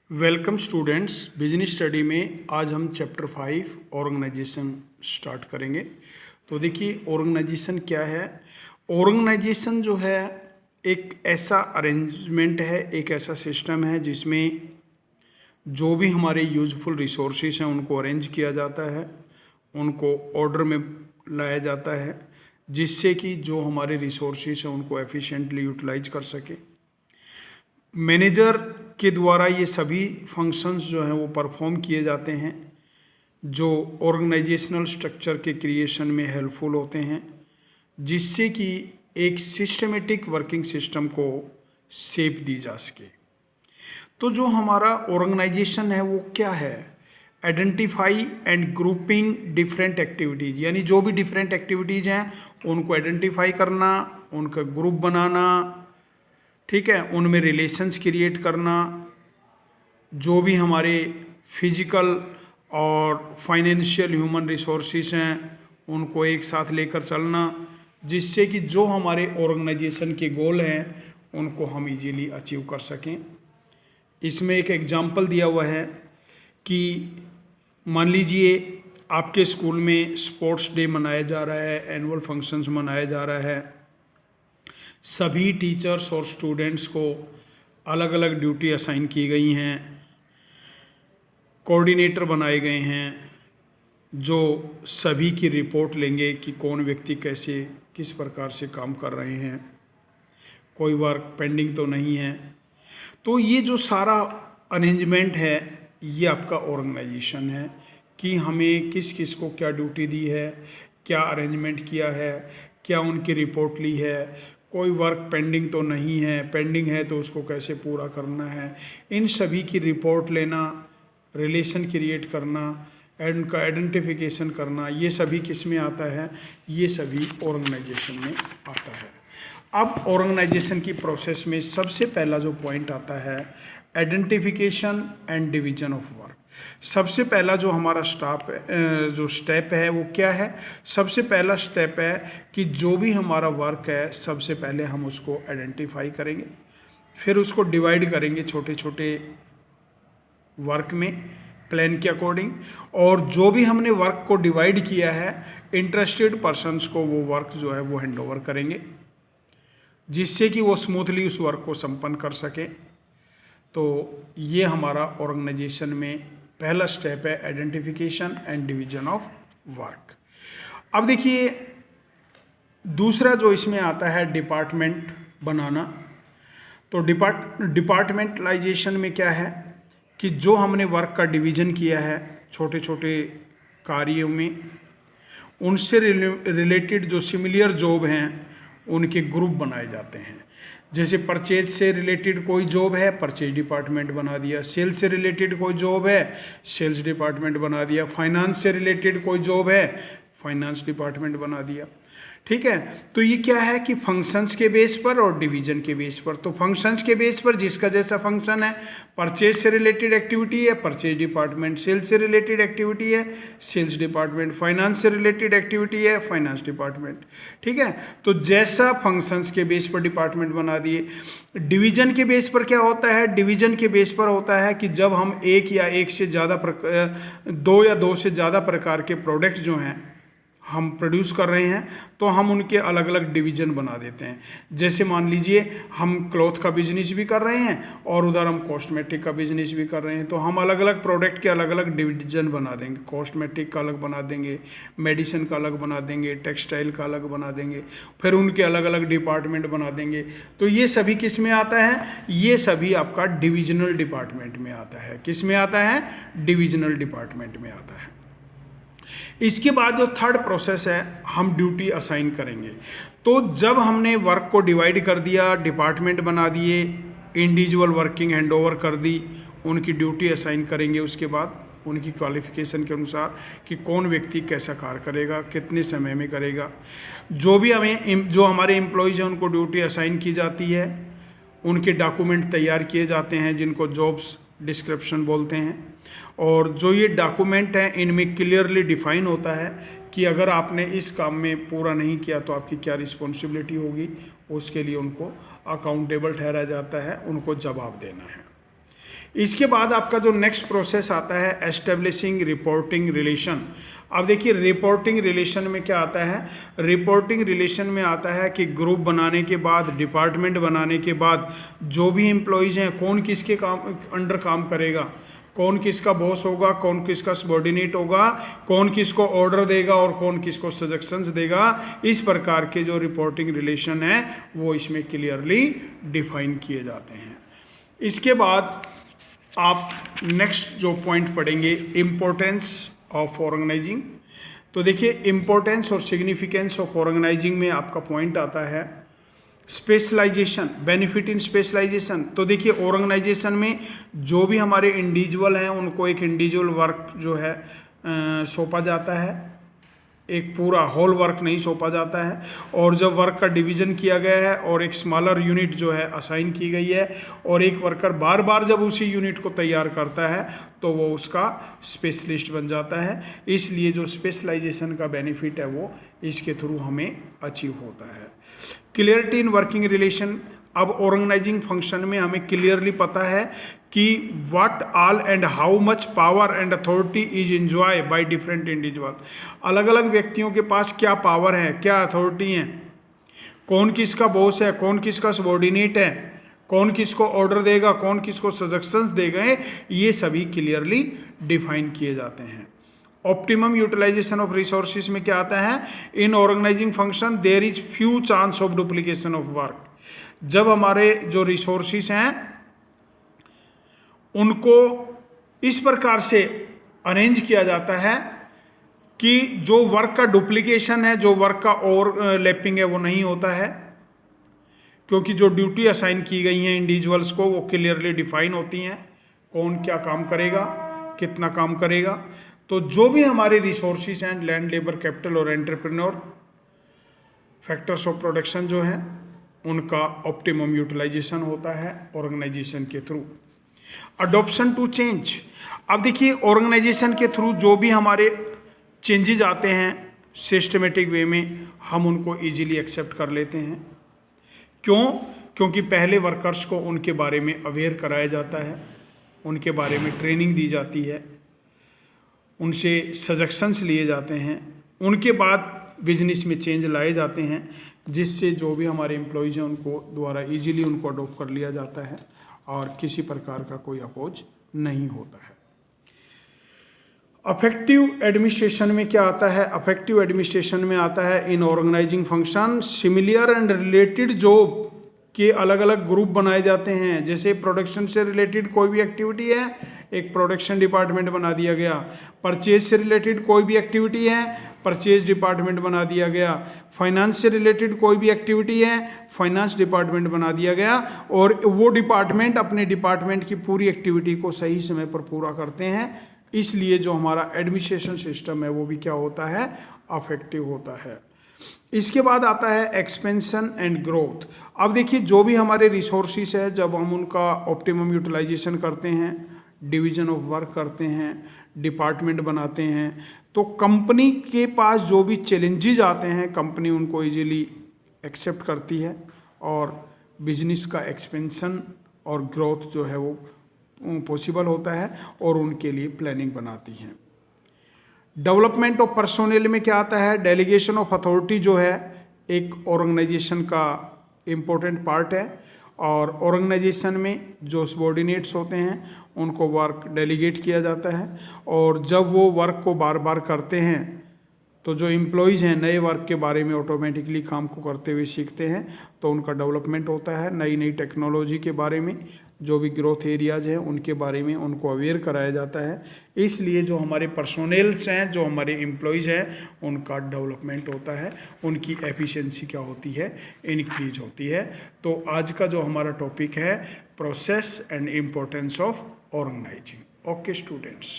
Welcome students. Business study में आज हम चैप्टर 5 ऑर्गेनाइजेशन स्टार्ट करेंगे। तो देखिए ऑर्गेनाइजेशन क्या है। ऑर्गेनाइजेशन जो है एक ऐसा अरेंजमेंट है, एक ऐसा सिस्टम है जिसमें जो भी हमारे यूजफुल रिसोर्सेज हैं उनको अरेंज किया जाता है, उनको ऑर्डर में लाया जाता है, जिससे कि जो हमारे रिसोर्सेज हैं उनको एफिशिएंटली यूटिलाइज कर सके। मैनेजर के द्वारा ये सभी फंक्शंस जो हैं वो परफॉर्म किए जाते हैं, जो ऑर्गेनाइजेशनल स्ट्रक्चर के क्रिएशन में हेल्पफुल होते हैं, जिससे कि एक सिस्टमेटिक वर्किंग सिस्टम को शेप दी जा सके। तो जो हमारा ऑर्गेनाइजेशन है वो क्या है? Identify and grouping different activities, यानी जो भी डिफरेंट एक्टिविटीज़ हैं उनको आइडेंटिफाई करना, उनका ग्रुप बनाना, ठीक है, उनमें रिलेशंस क्रिएट करना, जो भी हमारे फिजिकल और फाइनेंशियल ह्यूमन रिसोर्सेज हैं उनको एक साथ लेकर चलना, जिससे कि जो हमारे ऑर्गेनाइजेशन के गोल हैं उनको हम इजीली अचीव कर सकें। इसमें एक एग्जांपल दिया हुआ है कि मान लीजिए आपके स्कूल में स्पोर्ट्स डे मनाया जा रहा है, एनुअल फंक्शंस मनाया जा रहा है। सभी टीचर्स और स्टूडेंट्स को अलग अलग ड्यूटी असाइन की गई हैं, कोऑर्डिनेटर बनाए गए हैं जो सभी की रिपोर्ट लेंगे कि कौन व्यक्ति कैसे किस प्रकार से काम कर रहे हैं, कोई वर्क पेंडिंग तो नहीं है। तो ये जो सारा अरेंजमेंट है ये आपका ऑर्गेनाइजेशन है कि हमें किस किस को क्या ड्यूटी दी है, क्या अरेंजमेंट किया है, क्या उनकी रिपोर्ट ली है, कोई वर्क पेंडिंग तो नहीं है, पेंडिंग है तो उसको कैसे पूरा करना है, इन सभी की रिपोर्ट लेना, रिलेशन क्रिएट करना, उनका आइडेंटिफिकेशन करना, ये सभी किस में आता है? ये सभी ऑर्गेनाइजेशन में आता है। अब ऑर्गेनाइजेशन की प्रोसेस में सबसे पहला जो पॉइंट आता है identification and division of work. सबसे पहला जो हमारा स्टेप है वो क्या है? सबसे पहला स्टेप है कि जो भी हमारा वर्क है सबसे पहले हम उसको आइडेंटिफाई करेंगे, फिर उसको डिवाइड करेंगे छोटे छोटे वर्क में प्लान के अकॉर्डिंग, और जो भी हमने वर्क को डिवाइड किया है इंटरेस्टेड पर्सन्स को वो वर्क जो है वो हैंड ओवर करेंगे, जिससे कि वो स्मूथली उस वर्क को संपन्न कर सके। तो ये हमारा ऑर्गेनाइजेशन में पहला स्टेप है identification and division of work. अब देखिए दूसरा जो इसमें आता है डिपार्टमेंट बनाना। तो डिपार्टमेंटलाइजेशन में क्या है कि जो हमने वर्क का डिवीजन किया है छोटे छोटे कार्यों में, उनसे रिलेटेड जो सिमिलर जॉब हैं उनके ग्रुप बनाए जाते हैं। जैसे परचेज से रिलेटेड कोई जॉब है, परचेज डिपार्टमेंट बना दिया। सेल्स से रिलेटेड कोई जॉब है, सेल्स डिपार्टमेंट बना दिया। फाइनेंस से रिलेटेड कोई जॉब है, फाइनेंस डिपार्टमेंट बना दिया। ठीक है, तो ये क्या है कि फंक्शंस के बेस पर और डिवीजन के बेस पर। तो फंक्शंस के बेस पर जिसका जैसा फंक्शन है, परचेज से रिलेटेड एक्टिविटी है परचेज डिपार्टमेंट, सेल्स से रिलेटेड एक्टिविटी है सेल्स डिपार्टमेंट, फाइनेंस से रिलेटेड एक्टिविटी है फाइनेंस डिपार्टमेंट। ठीक है, तो जैसा फंक्शंस के बेस पर डिपार्टमेंट बना दिए। डिवीजन के बेस पर क्या होता है? डिवीजन के बेस पर होता है कि जब हम एक या एक से ज़्यादा दो या दो से ज़्यादा प्रकार के प्रोडक्ट जो हैं हम प्रोड्यूस कर रहे हैं तो हम उनके अलग अलग डिवीज़न बना देते हैं। जैसे मान लीजिए हम क्लॉथ का बिजनेस भी कर रहे हैं और उधर हम कॉस्मेटिक का बिजनेस भी कर रहे हैं, तो हम अलग अलग प्रोडक्ट के अलग अलग डिवीज़न बना देंगे। कॉस्मेटिक का अलग बना देंगे, मेडिसिन का अलग बना देंगे, टेक्सटाइल का अलग बना देंगे, फिर उनके अलग अलग डिपार्टमेंट बना देंगे। तो ये सभी किस में आता है? ये सभी आपका डिविजनल डिपार्टमेंट में आता है। किस में आता है? डिविजनल डिपार्टमेंट में आता है। इसके बाद जो थर्ड प्रोसेस है हम ड्यूटी असाइन करेंगे। तो जब हमने वर्क को डिवाइड कर दिया, डिपार्टमेंट बना दिए, इंडिविजुअल वर्किंग हैंडओवर कर दी, उनकी ड्यूटी असाइन करेंगे। उसके बाद उनकी क्वालिफिकेशन के अनुसार कि कौन व्यक्ति कैसा कार्य करेगा, कितने समय में करेगा। जो हमारे एम्प्लॉयज़ हैं उनको ड्यूटी असाइन की जाती है, उनके डॉक्यूमेंट तैयार किए जाते हैं जिनको जॉब्स डिस्क्रिप्शन बोलते हैं। और जो ये डॉक्यूमेंट हैं इनमें क्लियरली डिफाइन होता है कि अगर आपने इस काम में पूरा नहीं किया तो आपकी क्या रिस्पॉन्सिबिलिटी होगी, उसके लिए उनको अकाउंटेबल ठहराया जाता है, उनको जवाब देना है। इसके बाद आपका जो नेक्स्ट प्रोसेस आता है एस्टेब्लिशिंग रिपोर्टिंग रिलेशन। अब देखिए रिपोर्टिंग रिलेशन में क्या आता है, रिपोर्टिंग रिलेशन में आता है कि ग्रुप बनाने के बाद, डिपार्टमेंट बनाने के बाद जो भी एम्प्लॉयज़ हैं कौन किसके काम अंडर काम करेगा, कौन किसका बॉस होगा, कौन किसका सबॉर्डिनेट होगा, कौन किसको ऑर्डर देगा और कौन किसको सजेशंस देगा। इस प्रकार के जो रिपोर्टिंग रिलेशन है वो इसमें क्लियरली डिफाइन किए जाते हैं। इसके बाद आप नेक्स्ट जो पॉइंट पढ़ेंगे इम्पोर्टेंस ऑफ ऑर्गेनाइजिंग। तो देखिए इम्पोर्टेंस और सिग्निफिकेंस ऑफ ऑर्गेनाइजिंग में आपका पॉइंट आता है स्पेशलाइजेशन, बेनिफिट इन स्पेशलाइजेशन। तो देखिए ऑर्गेनाइजेशन में जो भी हमारे इंडिविजुअल हैं उनको एक इंडिविजुअल वर्क जो है सौंपा जाता है, एक पूरा होल वर्क नहीं सौंपा जाता है। और जब वर्क का डिवीज़न किया गया है और एक स्मॉलर यूनिट जो है असाइन की गई है और एक वर्कर बार बार जब उसी यूनिट को तैयार करता है तो वो उसका स्पेशलिस्ट बन जाता है। इसलिए जो स्पेशलाइजेशन का बेनिफिट है वो इसके थ्रू हमें अचीव होता है। Clarity in working relation. अब ऑर्गेनाइजिंग फंक्शन में हमें क्लियरली पता है कि what all and how much power and authority is enjoy by different individual. अलग अलग व्यक्तियों के पास क्या पावर है, क्या अथॉरिटी है, कौन किसका बॉस है, कौन किसका सबॉर्डिनेट है, कौन किसको ऑर्डर देगा, कौन किसको सजेशंस देगा, ये सभी क्लियरली डिफाइन किए जाते हैं। ऑप्टिमम यूटिलाइजेशन ऑफ रिसोर्सेज में क्या आता है, in organising function there is few chance of duplication of work. जब हमारे जो रिसोर्सेज हैं उनको इस प्रकार से अरेंज किया जाता है कि जो वर्क का डुप्लीकेशन है, जो वर्क का ओवरलैपिंग है वो नहीं होता है, क्योंकि जो ड्यूटी असाइन की गई हैं इंडिविजुअल्स को वो क्लियरली डिफाइन होती हैं, कौन क्या काम करेगा, कितना काम करेगा। तो जो भी हमारे रिसोर्सेज हैं, लैंड, लेबर, कैपिटल और एंटरप्रेन्योर फैक्टर्स ऑफ प्रोडक्शन जो हैं उनका ऑप्टिमम यूटिलाइजेशन होता है ऑर्गेनाइजेशन के थ्रू। Adoption to change. अब देखिए ऑर्गेनाइजेशन के थ्रू जो भी हमारे चेंजेज आते हैं सिस्टमेटिक वे में हम उनको इजीली एक्सेप्ट कर लेते हैं। क्यों? क्योंकि पहले वर्कर्स को उनके बारे में अवेयर कराया जाता है, उनके बारे में ट्रेनिंग दी जाती है, उनसे सजेशंस लिए जाते हैं, उनके बाद बिजनेस में चेंज लाए जाते हैं, जिससे जो भी हमारे एम्प्लॉयज़ हैं उनको द्वारा इजीली उनको अडॉप्ट कर लिया जाता है और किसी प्रकार का कोई अपोज नहीं होता है। अफेक्टिव एडमिनिस्ट्रेशन में क्या आता है, अफेक्टिव एडमिनिस्ट्रेशन में आता है in organising function similar and related job के अलग अलग ग्रुप बनाए जाते हैं। जैसे प्रोडक्शन से रिलेटेड कोई भी एक्टिविटी है, एक प्रोडक्शन डिपार्टमेंट बना दिया गया। परचेज से रिलेटेड कोई भी एक्टिविटी है, परचेज डिपार्टमेंट बना दिया गया। फाइनेंस से रिलेटेड कोई भी एक्टिविटी है, फाइनेंस डिपार्टमेंट बना दिया गया। और वो डिपार्टमेंट अपने डिपार्टमेंट की पूरी एक्टिविटी को सही समय पर पूरा करते हैं। इसलिए जो हमारा एडमिनिस्ट्रेशन सिस्टम है वो भी क्या होता है, अफेक्टिव होता है। इसके बाद आता है एक्सपेंशन एंड ग्रोथ। अब देखिए जो भी हमारे रिसोर्सेज है, जब हम उनका ऑप्टिमम यूटिलाइजेशन करते हैं, डिवीजन ऑफ वर्क करते हैं, डिपार्टमेंट बनाते हैं, तो कंपनी के पास जो भी चैलेंजेस आते हैं कंपनी उनको इजीली एक्सेप्ट करती है और बिजनेस का एक्सपेंशन और ग्रोथ जो है वो पॉसिबल होता है और उनके लिए प्लानिंग बनाती हैं। डेवलपमेंट ऑफ पर्सोनेल में क्या आता है, डेलीगेशन ऑफ अथॉरिटी जो है एक ऑर्गेनाइजेशन का इम्पोर्टेंट पार्ट है। और ऑर्गेनाइजेशन में जो सबॉर्डिनेट्स होते हैं उनको वर्क डेलीगेट किया जाता है और जब वो वर्क को बार बार करते हैं तो जो एम्प्लॉयज़ हैं नए वर्क के बारे में ऑटोमेटिकली काम को करते हुए सीखते हैं, तो उनका डेवलपमेंट होता है। नई नई टेक्नोलॉजी के बारे में, जो भी ग्रोथ एरियाज हैं उनके बारे में उनको अवेयर कराया जाता है। इसलिए जो हमारे पर्सोनेल्स हैं, जो हमारे एम्प्लॉयज़ हैं, उनका डेवलपमेंट होता है, उनकी एफिशिएंसी क्या होती है, इंक्रीज होती है। तो आज का जो हमारा टॉपिक है process and importance of organising. Okay students.